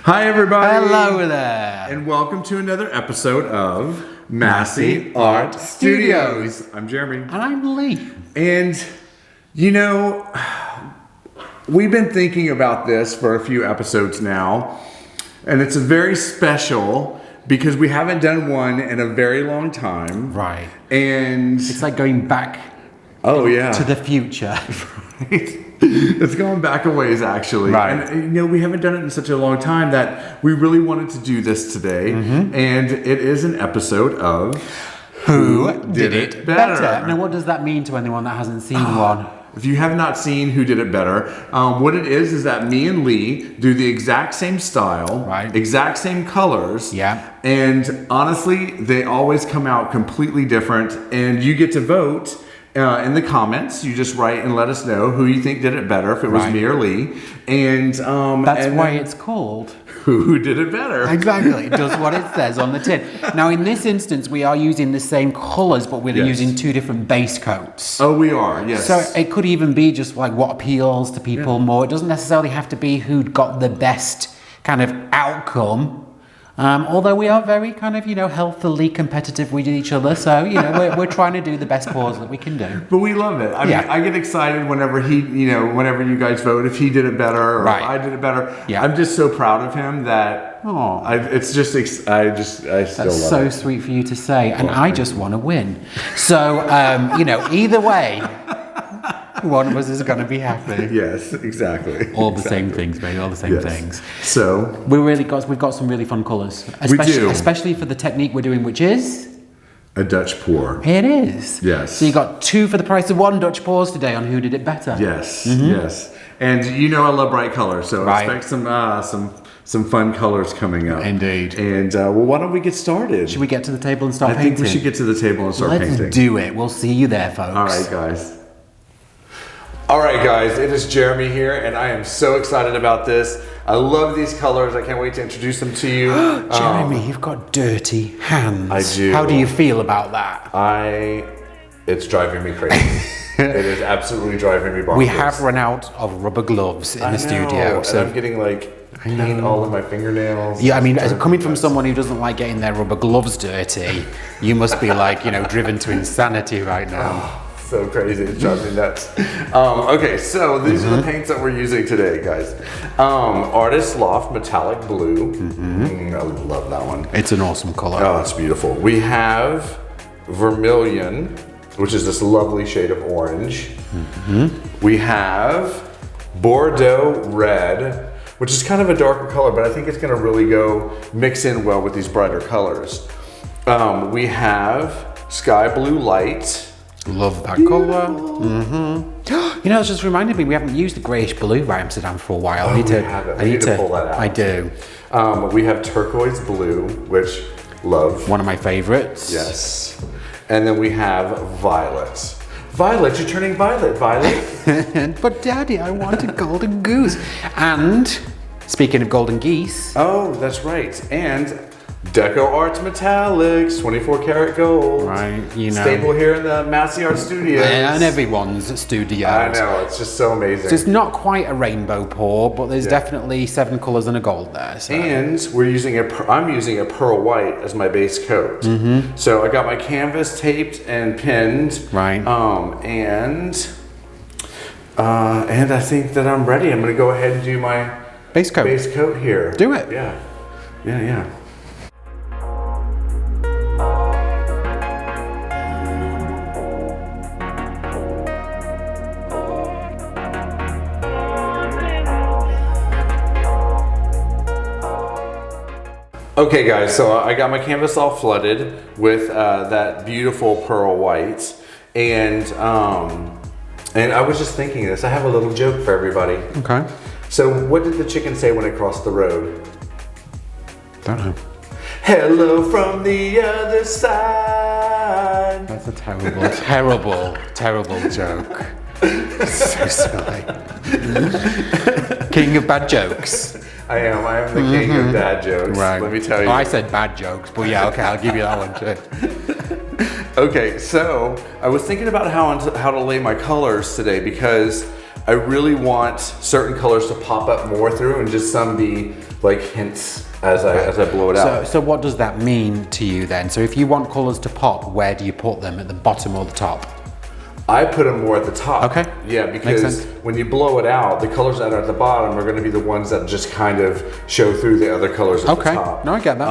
Hi everybody! Hello there! And welcome to another episode of Masse Art Studios. I'm Jeremy. And I'm Lee. And you know, we've been thinking about this for a few episodes now. And it's very special because we haven't done one in a very long time. Right. And it's like going back to the future. Right. It's going back a ways, actually. Right. And you know, we haven't done it in such a long time that we really wanted to do this today. And it is an episode of Who Did It Better? Now, what does that mean to anyone that hasn't seen one? If you have not seen Who Did It Better, what it is that me and Lee do the exact same style, exact same colors. Yeah. And honestly, they always come out completely different. And you get to vote. In the comments, you just write and let us know who you think did it better, if it was me or Lee. And that's why it's called Who Did It Better? Exactly, it does what it says on the tin. Now, in this instance, we are using the same colors, but we're using two different base coats. Oh, we are, yes. So it could even be just like what appeals to people more. It doesn't necessarily have to be who got the best kind of outcome. Although we are very kind of, healthily competitive with each other. So, we're trying to do the best pours that we can do. But we love it. I mean, I get excited whenever whenever you guys vote, if he did it better or if I did it better. Yeah. I'm just so proud of him that I still love it. That's so sweet for you to say. And I just want to win. So, either way, one of us is going to be happy. Yes, exactly. All the same things, baby. All the same things. So we've got some really fun colours. Especially for the technique we're doing, which is a Dutch pour. It is. Yes. So you got 2 for the price of 1 Dutch pours today on Who Did It Better. Yes. Yes. And I love bright colors, so expect some fun colors coming up. Indeed. And why don't we get started? Should we get to the table and start painting? I think we should get to the table and start painting. Let's do it. We'll see you there, folks. All right, guys. All right, guys, it is Jeremy here, and I am so excited about this. I love these colors. I can't wait to introduce them to you. Jeremy, you've got dirty hands. I do. How do you feel about that? It's driving me crazy. It is absolutely driving me bonkers. We have run out of rubber gloves in the studio. So I'm getting paint all in my fingernails. Yeah, I mean, coming from someone who doesn't like getting their rubber gloves dirty, you must be driven to insanity right now. So crazy, it's driving me nuts. Okay, so these are the paints that we're using today, guys. Artist Loft Metallic Blue. I love that one. It's an awesome color. Oh, it's beautiful. We have Vermilion, which is this lovely shade of orange. We have Bordeaux Red, which is kind of a darker color, but I think it's gonna really mix in well with these brighter colors. We have Sky Blue Light. Love that color. It's just reminded me we haven't used the greyish blue by Amsterdam for a while. I need to pull that out. I do. We have Turquoise Blue, which love. One of my favorites. Yes. And then we have Violet. Violet, you're turning violet, Violet. But Daddy, I want a golden goose. And speaking of golden geese. Oh, that's right. And DecoArt Metallics, 24 karat gold. Right, Staple here in the Masse Art Studio. And everyone's studio. I know, it's just so amazing. So it's not quite a rainbow pour, but there's definitely 7 colors and a gold there. So. And I'm using a pearl white as my base coat. So I got my canvas taped and pinned. Right. And I think that I'm ready. I'm gonna go ahead and do my base coat here. Do it. Yeah. Okay guys, so I got my canvas all flooded with that beautiful pearl white, and I was just thinking this. I have a little joke for everybody. Okay. So what did the chicken say when it crossed the road? Don't know. Hello from the other side. That's a terrible joke. So silly. King of bad jokes. I am the king of dad jokes. Right. Let me tell you. Oh, I said bad jokes, but yeah, okay, I'll give you that one too. Okay, so I was thinking about how to lay my colors today because I really want certain colors to pop up more through and just some be like hints as I blow it out. So what does that mean to you then? So if you want colors to pop, where do you put them? At the bottom or the top? I put them more at the top. Okay. Yeah, because when you blow it out, the colors that are at the bottom are going to be the ones that just kind of show through the other colors at the top. Okay, no, I get that.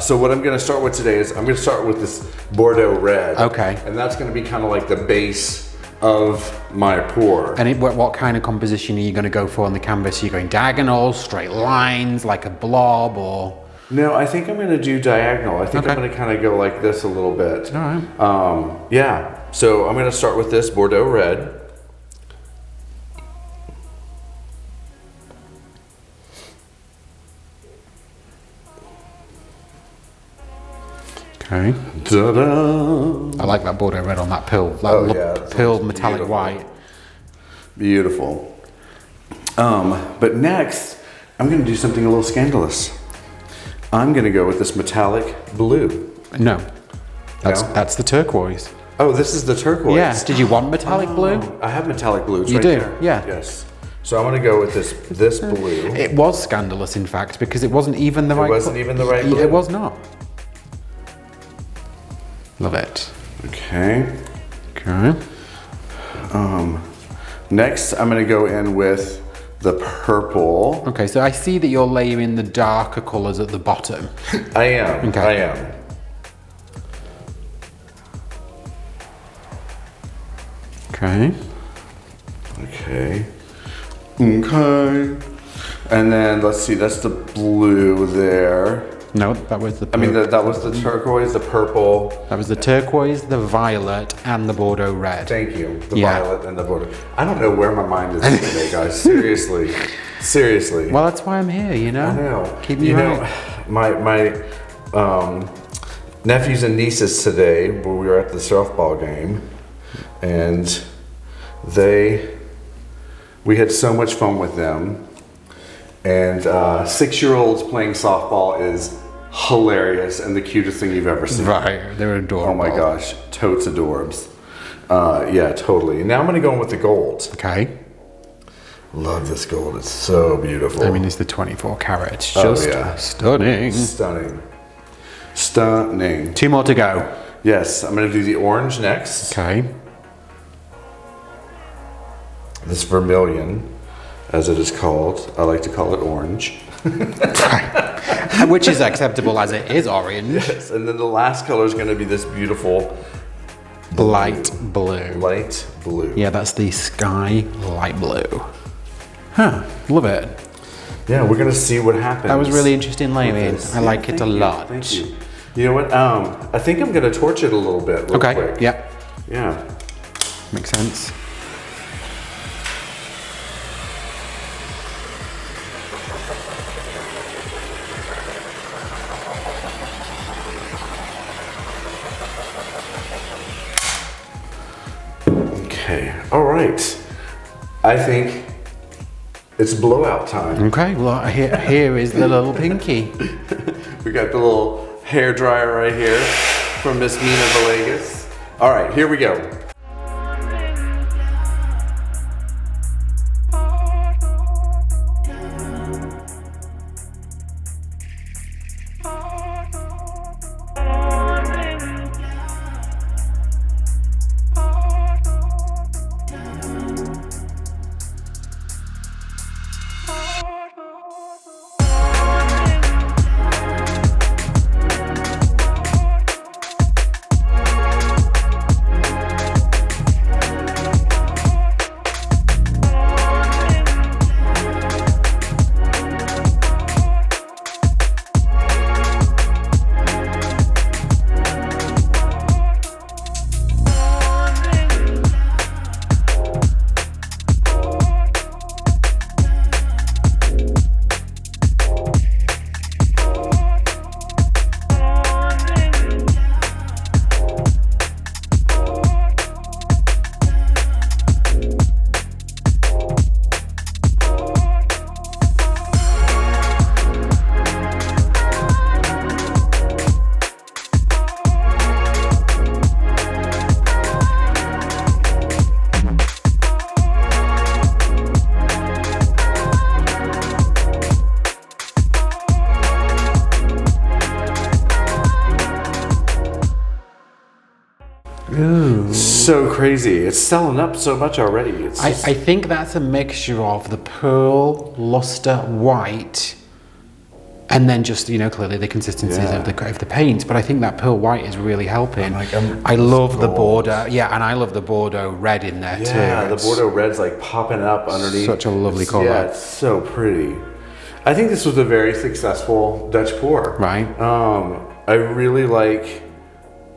So what I'm going to start with today is I'm going to start with this Bordeaux red. Okay. And that's going to be kind of like the base of my pour. And what kind of composition are you going to go for on the canvas? Are you going diagonal, straight lines, like a blob, or? No, I think I'm going to do diagonal. I think I'm going to kind of go like this a little bit. All right. Yeah, so I'm going to start with this Bordeaux red. Okay. Ta-da! I like that Bordeaux red on that pill. Pill metallic beautiful. white. Beautiful. But next, I'm going to do something a little scandalous. I'm going to go with this metallic blue. No, that's the turquoise. Oh, this is the turquoise. Yeah. Did you want metallic blue? I have metallic blue. It's You right do? there. Yeah. Yes. So I'm going to go with this blue. It was scandalous, in fact, because it wasn't even the right. It wasn't even the right blue. It was not. Love it. Okay. Okay. Next, I'm going to go in with the purple. Okay, so I see that you're layering the darker colours at the bottom. I am. Okay. I am. Okay. Okay. Okay. And then let's see, that's the blue there. No, that was the. I mean, that was the turquoise, the purple. That was the turquoise, the violet, and the Bordeaux red. Thank you. The violet and the Bordeaux. I don't know where my mind is today, guys. Seriously. Seriously. Well, that's why I'm here, you know? I know. Keep me right. My nephews and nieces today, we were at the softball game, and we had so much fun with them. And 6-year-olds playing softball is hilarious and the cutest thing you've ever seen. Right, they're adorable. Oh my gosh, totes adorbs. Yeah, totally. Now I'm gonna go in with the gold. Okay. Love this gold, it's so beautiful. I mean, it's the 24 carat. It's just stunning. Stunning. Stunning. 2 more to go. Yes, I'm gonna do the orange next. Okay. This vermilion, as it is called. I like to call it orange. Which is acceptable as it is orange. Yes, and then the last color is gonna be this beautiful Light blue. light blue. Yeah, that's the sky light blue. Huh, love it. Yeah, we're gonna see what happens. That was really interesting layering. with this. I like it a Thank you, lot. Thank you. You know what? I think I'm gonna torch it a little bit real Okay, quick. yeah, Yeah. makes sense. Okay. All right. I think it's blowout time. Okay, well here is the little pinky. We got the little hair dryer right here from Miss Mina Villegas. All right, here we go. so crazy. It's selling up so much already. It's just... I think that's a mixture of the pearl, luster, white, and then just, you know, clearly the consistencies of the paint. But I think that pearl white is really helping. I love the Bordeaux. Yeah, and I love the Bordeaux red in there too. Yeah, the Bordeaux red's like popping up underneath. Such a lovely color. Yeah, it's so pretty. I think this was a very successful Dutch pour. Right. I really like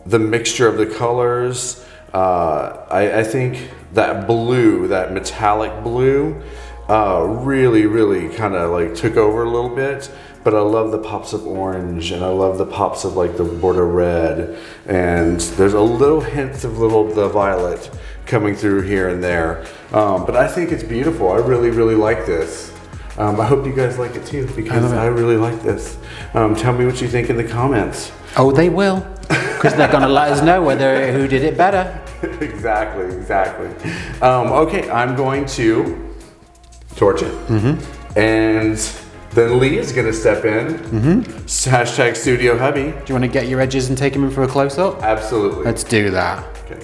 the mixture of the colors. I think that blue, that metallic blue, really kind of like took over a little bit. But I love the pops of orange, and I love the pops of like the Bordeaux red, and there's a little hints of the violet coming through here and there. But I think it's beautiful. I really like this. I hope you guys like it too, because I really like this. Tell me what you think in the comments. Oh, they will, because they're gonna let us know who did it better. Exactly. Okay, I'm going to torch it, and then Lee is going to step in. Hashtag Studio Hubby. Do you want to get your edges and take them in for a close-up? Absolutely. Let's do that. Okay.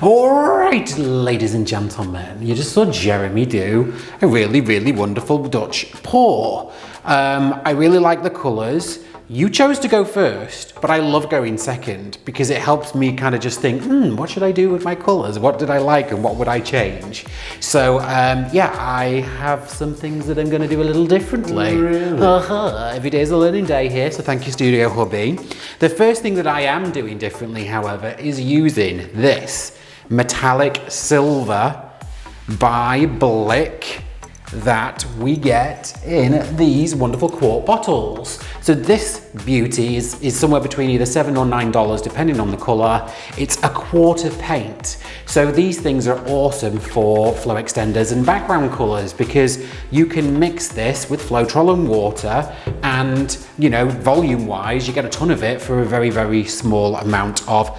Alright, ladies and gentlemen, you just saw Jeremy do a really wonderful Dutch pour. I really like the colours. You chose to go first, but I love going second because it helps me kind of just think, what should I do with my colours? What did I like and what would I change? So, yeah, I have some things that I'm going to do a little differently. Really? Every day is a learning day here, so thank you, Studio Hubby. The first thing that I am doing differently, however, is using this metallic silver by Blick that we get in these wonderful quart bottles. So this beauty is somewhere between either $7 or $9 depending on the colour. It's a quart of paint. So these things are awesome for flow extenders and background colours because you can mix this with Floetrol and water and, you know, volume wise you get a ton of it for a very small amount of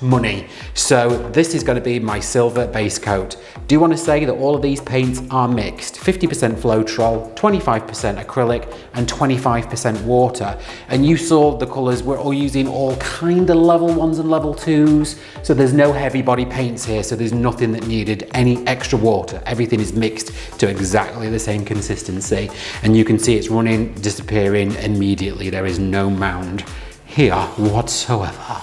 money. So this is going to be my silver base coat. Do want to say that all of these paints are mixed. 50% Floetrol, 25% acrylic and 25% water. And you saw the colours, we're all using all kind of level 1s and level 2s. So there's no heavy body paints here, so there's nothing that needed any extra water. Everything is mixed to exactly the same consistency. And you can see it's running, disappearing immediately. There is no mound here whatsoever.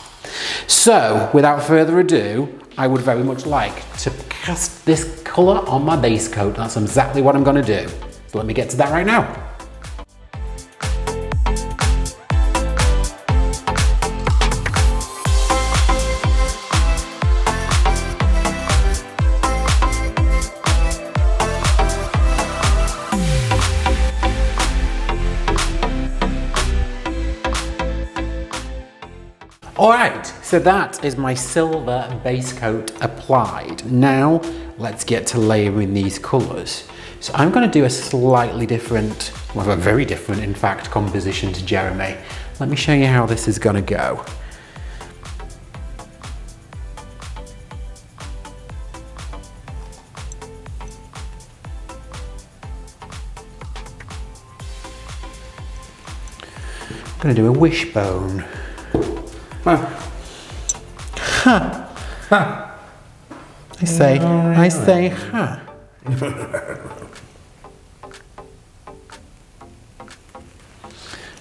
So, without further ado, I would very much like to cast this colour on my base coat. That's exactly what I'm going to do. So let me get to that right now. Alright, so that is my silver base coat applied. Now, let's get to layering these colours. So I'm going to do a slightly different, well, a very different, in fact, composition to Jeremy. Let me show you how this is going to go. I'm going to do a wishbone. I say, huh.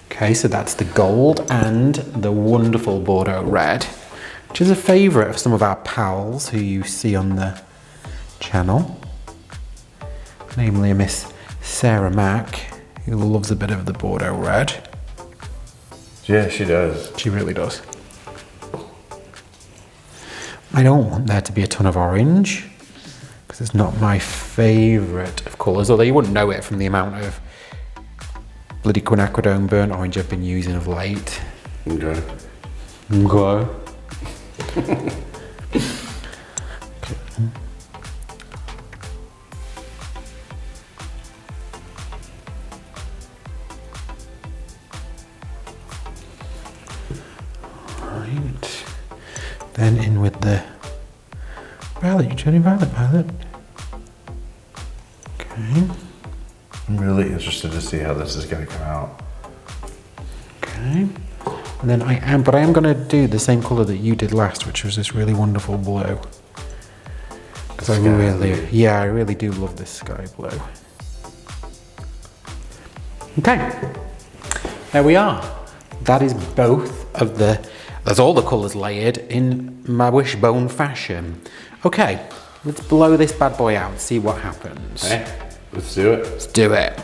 Okay, so that's the gold and the wonderful Bordeaux red, which is a favourite of some of our pals who you see on the channel, namely a Miss Sarah Mack, who loves a bit of the Bordeaux red. Yeah, she does. She really does. I don't want there to be a ton of orange because it's not my favourite of colours, although you wouldn't know it from the amount of bloody quinacridone burnt orange I've been using of late. Okay. Okay. Right. Then in with the violet, you turning violet. Okay. I'm really interested to see how this is going to come out. Okay. And then I am going to do the same colour that you did last, which was this really wonderful blue. Because I really do love this sky blue. Okay. There we are. That is both of that's all the colours layered in my wishbone fashion. Okay, let's blow this bad boy out and see what happens. Okay, let's do it. Let's do it.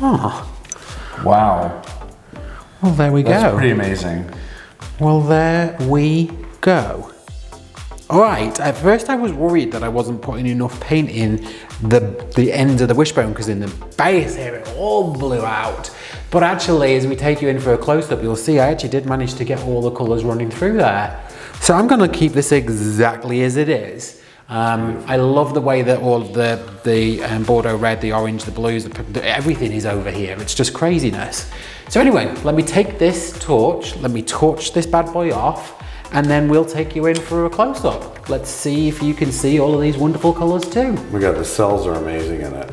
Oh. Wow. Well, there we go. That's pretty amazing. Well, there we go. All right, at first I was worried that I wasn't putting enough paint in the ends of the wishbone because in the base here it all blew out. But actually, as we take you in for a close-up, you'll see I actually did manage to get all the colours running through there. So I'm gonna keep this exactly as it is. I love the way that all of the Bordeaux red, the orange, the blues, everything is over here. It's just craziness. So anyway, let me take this torch, let me torch this bad boy off, and then we'll take you in for a close-up. Let's see if you can see all of these wonderful colors too. We got the cells are amazing in it.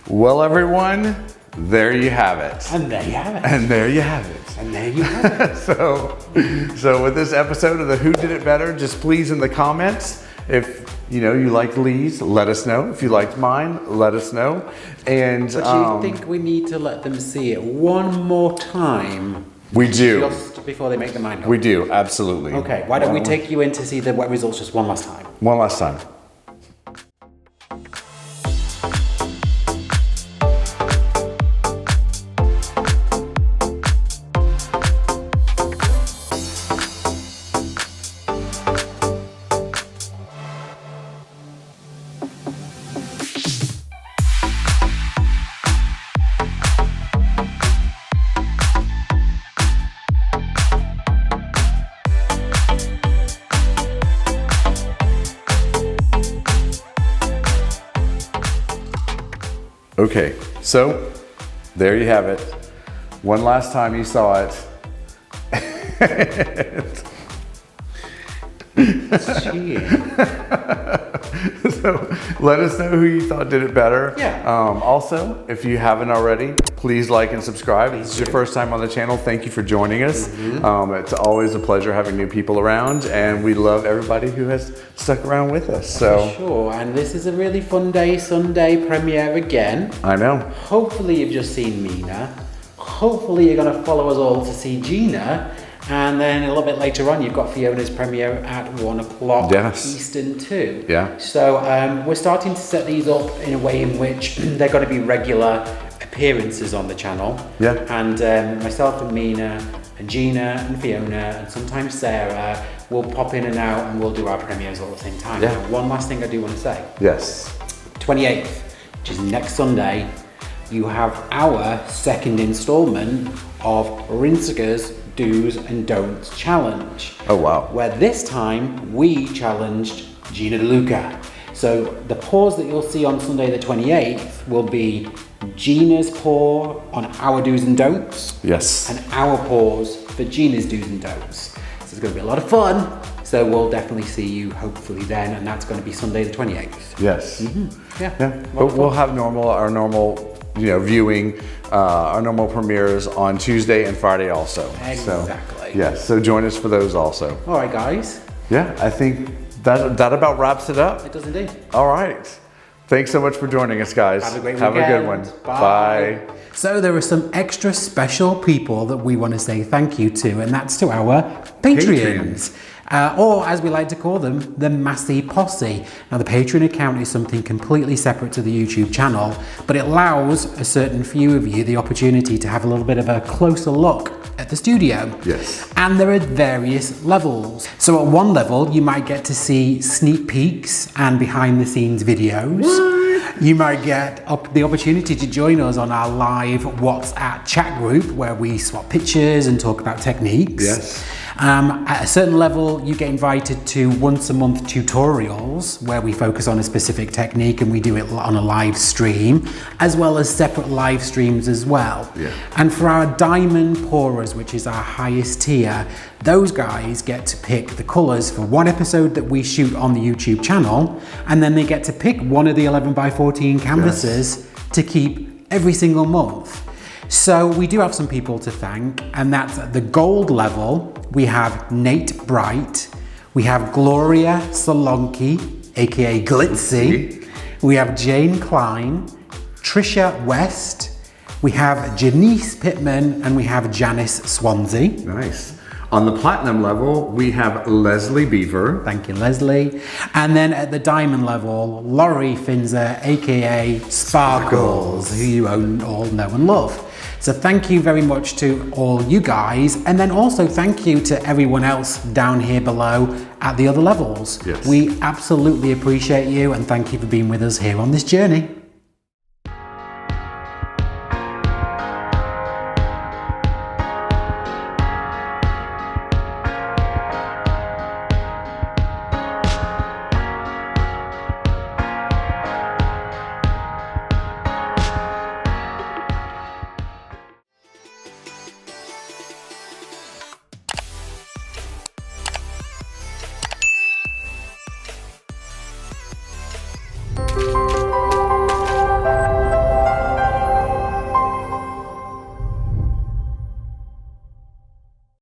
Well, everyone, there you have it. And there you have it. And there you have it. And there you have it. So with this episode of the Who Did It Better, just please in the comments, if you liked Lee's, let us know. If you liked mine, let us know. And But do you think we need to let them see it one more time? We do. Just before they make their mind up? We do, absolutely. Okay, why don't we take you in to see the wet results just one last time? One last time. Okay, so there you have it. One last time you saw it. So let us know who you thought did it better. Yeah. Also, if you haven't already, please like and subscribe. If this is your first time on the channel, thank you for joining us. It's always a pleasure having new people around, and we love everybody who has stuck around with us. So sure, and this is a really fun day, Sunday premiere again. I know. Hopefully you've just seen Mina. Hopefully you're going to follow us all to see Gina. And then a little bit later on, you've got Fiona's premiere at 1 o'clock Eastern too. Yeah. So we're starting to set these up in a way in which they're going to be regular appearances on the channel. Yeah. And myself and Mina and Gina and Fiona and sometimes Sarah will pop in and out and we'll do our premieres all at the same time. Yeah. Now, one last thing I do want to say. Yes. 28th, which is next Sunday, you have our second installment of Rinsiger's Do's and Don'ts Challenge. Oh, wow. Where this time we challenged Gina DeLuca. So the pours that you'll see on Sunday the 28th will be Gina's pour on our do's and don'ts. Yes. And our pours for Gina's do's and don'ts. So it's going to be a lot of fun. So we'll definitely see you hopefully then, and that's going to be Sunday the 28th. Yes. Yeah. But we'll have our normal, viewing, our normal premieres on Tuesday and Friday also. Exactly. So, yes. So join us for those also. All right, guys. Yeah, I think that about wraps it up. It does indeed. All right. Thanks so much for joining us, guys. Have a great Have a good one. weekend. Bye. So there are some extra special people that we want to say thank you to, and that's to our Patreons. Or as we like to call them, the Masse Posse. Now the Patreon account is something completely separate to the YouTube channel, but it allows a certain few of you the opportunity to have a little bit of a closer look at the studio. Yes. And there are various levels. So at one level, you might get to see sneak peeks and behind the scenes videos. You might get the opportunity to join us on our live WhatsApp chat group where we swap pictures and talk about techniques. Yes. At a certain level, you get invited to once a month tutorials where we focus on a specific technique and we do it on a live stream, as well as separate live streams as well. Yeah. And for our diamond pourers, which is our highest tier, those guys get to pick the colors for one episode that we shoot on the YouTube channel, and then they get to pick one of the 11x14 canvases to keep every single month. So we do have some people to thank, and that's at the gold level. We have Nate Bright, we have Gloria Solonki, aka Glitzy, we have Jane Klein, Trisha West, we have Janice Pittman, and we have Janice Swansea. Nice. On the platinum level, we have Leslie Beaver. Thank you, Leslie. And then at the diamond level, Laurie Finzer, aka Sparkles, who you all know and love. So thank you very much to all you guys, and then also thank you to everyone else down here below at the other levels. Yes. We absolutely appreciate you, and thank you for being with us here on this journey.